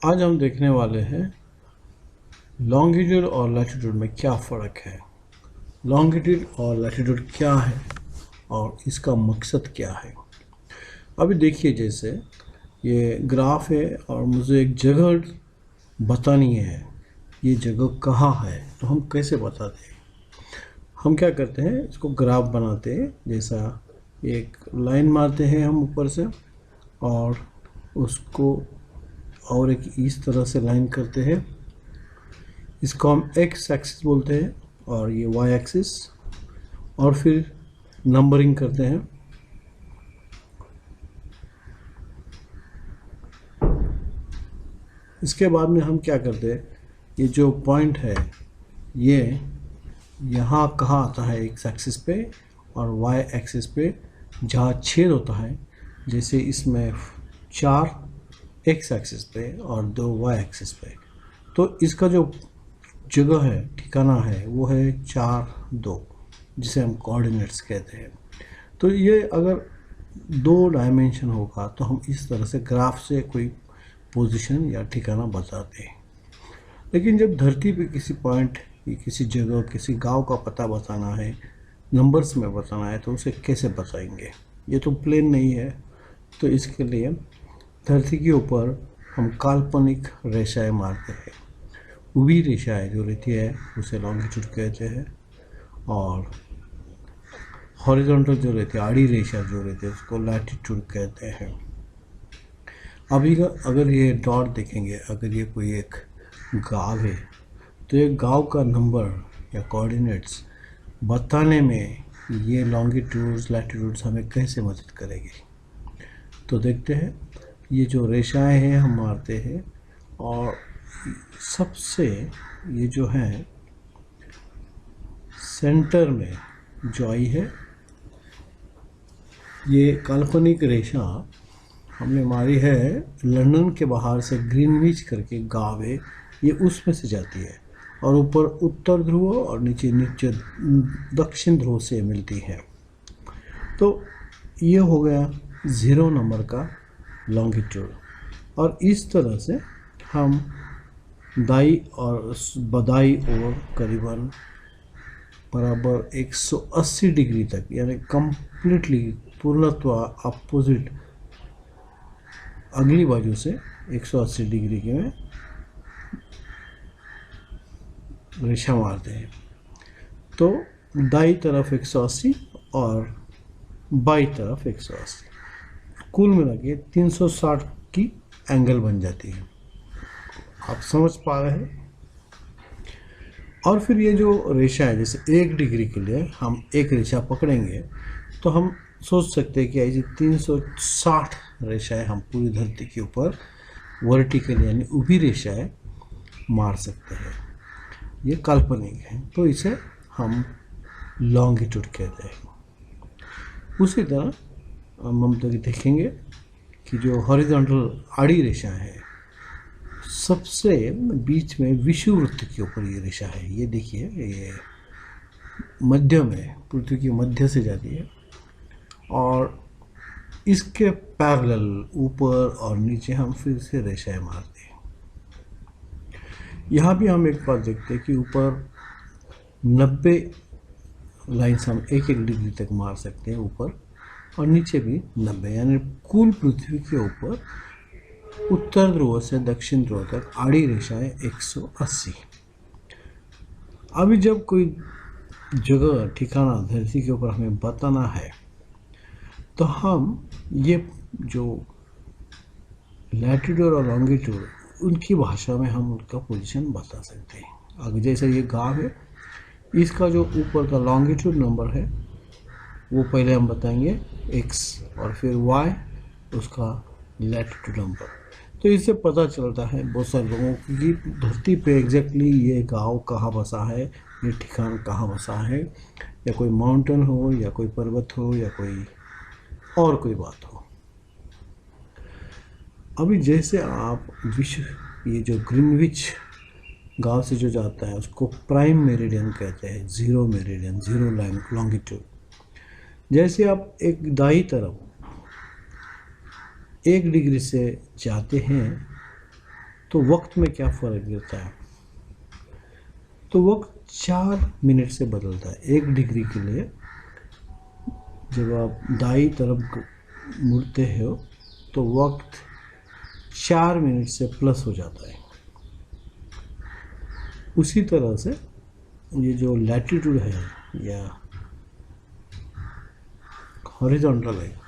आज हम देखने वाले हैं लॉन्गिट्यूड और लैटिट्यूड में क्या फ़र्क है। लॉन्गिट्यूड और लैटिट्यूड क्या है और इसका मकसद क्या है। अभी देखिए, जैसे ये ग्राफ है और मुझे एक जगह बतानी है, ये जगह कहाँ है, तो हम कैसे बताते हैं। हम क्या करते हैं, इसको ग्राफ बनाते हैं। जैसा एक लाइन मारते हैं हम ऊपर से और उसको और एक इस तरह से लाइन करते हैं। इसको हम एक्स एक्सिस बोलते हैं और ये वाई एक्सिस, और फिर नंबरिंग करते हैं। इसके बाद में हम क्या करते हैं, ये जो पॉइंट है ये यहाँ कहाँ आता है, एक्स एक्सिस पे और वाई एक्सिस पे जहाँ छेद होता है। जैसे इसमें 4 एक्स एक्सिस पे और 2 वाई एक्सिस पे, तो इसका जो जगह है, ठिकाना है, वो है 4, 2, जिसे हम कोऑर्डिनेट्स कहते हैं। तो ये अगर 2 डायमेंशन होगा तो हम इस तरह से ग्राफ से कोई पोजीशन या ठिकाना बताते हैं। लेकिन जब धरती पे किसी पॉइंट या किसी जगह, किसी गांव का पता बताना है, नंबर्स में बताना है, तो उसे कैसे बताएंगे। ये तो प्लेन नहीं है, तो इसके लिए धरती के ऊपर हम काल्पनिक रेखाएं मारते हैं। ऊभी रेखाएं जो रहती है उसे लॉन्गिट्यूड कहते हैं, और हॉरिजॉन्टल जो रहती है, आड़ी रेखा जो रहती है, उसको लैटिट्यूड कहते हैं। अभी अगर ये डॉट देखेंगे, अगर ये कोई एक गांव है, तो ये गांव का नंबर या कोऑर्डिनेट्स बताने में ये लॉन्गिट्यूड्स लैटिट्यूड्स हमें कैसे मदद करेगी। तो देखते हैं, ये जो रेखाएं हैं हम मारते हैं, और सबसे ये जो है सेंटर में जो आई है, ये काल्पनिक रेखा हमने मारी है लंदन के बाहर से, ग्रीनविच करके गांव है, ये उसमें से जाती है और ऊपर उत्तर ध्रुव और नीचे दक्षिण ध्रुव से मिलती है। तो ये हो गया 0 नंबर का लॉन्गिट्यूड। और इस तरह से हम दाई और बदाई और करीबन बराबर 180 डिग्री तक, यानी कंप्लीटली पूर्णत्व अपोजिट अगली बाजू से 180 डिग्री के में रेखा मारते हैं। तो दाई तरफ 180 और बाई तरफ 180, कुल मिला के 360 की एंगल बन जाती है। आप समझ पा रहे हैं। और फिर ये जो रेखा है, जैसे 1 डिग्री के लिए हम एक रेखा पकड़ेंगे, तो हम सोच सकते हैं कि ऐसी 360 रेखाएं हम पूरी धरती के ऊपर वर्टिकल यानी ऊभी रेखाएं मार सकते हैं। ये काल्पनिक है, तो इसे हम लॉन्गिट्यूड कहते हैं। उसी तरह हम तो देखेंगे कि जो हॉरिजॉन्टल आड़ी रेखा है, सबसे बीच में विषुववृत्त के ऊपर ये रेखा है। ये देखिए, ये मध्य में, पृथ्वी की मध्य से जाती है और इसके पैरेलल ऊपर और नीचे हम फिर से रेखाएं मारते हैं। यहाँ भी हम एक बात देखते हैं कि ऊपर 90 लाइन्स हम 1-1 डिग्री तक मार सकते हैं ऊपर, और नीचे भी 90, यानी कुल पृथ्वी के ऊपर उत्तर ध्रुव से दक्षिण ध्रुव तक आड़ी रेखाएं 180। अभी जब कोई जगह, ठिकाना धरती के ऊपर हमें बताना है, तो हम ये जो लैटिट्यूड और लॉन्गिट्यूड, उनकी भाषा में हम उनका पोजीशन बता सकते हैं। अगर जैसे ये गांव है, इसका जो ऊपर का लॉन्गिट्यूड नंबर है वो पहले हम बताएंगे x, और फिर y उसका लैटिट्यूड नंबर। तो इससे पता चलता है बहुत सारे लोगों की धरती पे एग्जैक्टली ये गांव कहाँ बसा है, ये ठिकाना कहाँ बसा है, या कोई माउंटेन हो, या कोई पर्वत हो, या कोई और कोई बात हो। अभी जैसे आप ये जो ग्रीनविच गांव से जो जाता है उसको प्राइम मेरिडियन कहते हैं, 0 मेरिडियन, 0 लॉन्गिट्यूड। जैसे आप एक दाई तरफ 1 डिग्री से जाते हैं, तो वक्त में क्या फ़र्क गिरता है? तो वक्त 4 मिनट से बदलता है। 1 डिग्री के लिए जब आप दाई तरफ मुड़ते हो तो वक्त 4 मिनट से प्लस हो जाता है। उसी तरह से ये जो लैटिट्यूड है या हॉरिजॉन्टल है,